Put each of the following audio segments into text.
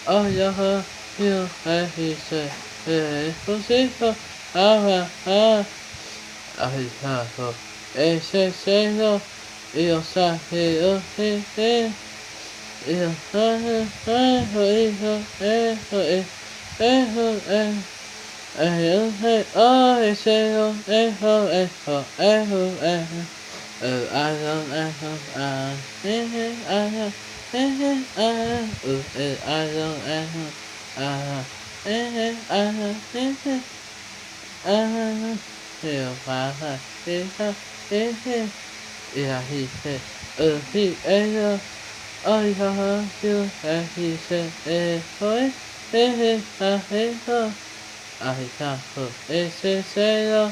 Oh, yeah, you, he said, hey, who's it? Ah, I have a say, you say, yeah, he said, oh, yeah, you, he said, I can't say, you say, yeah,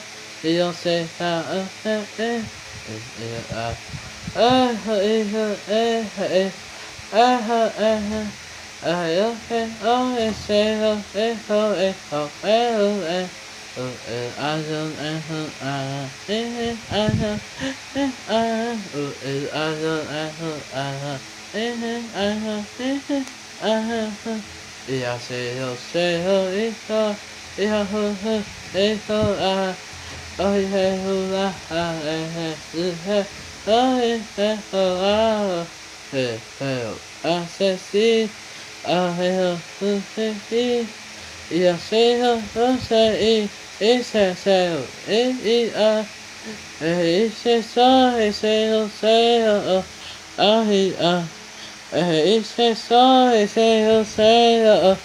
say, oh, yeah, I say, yeah, say,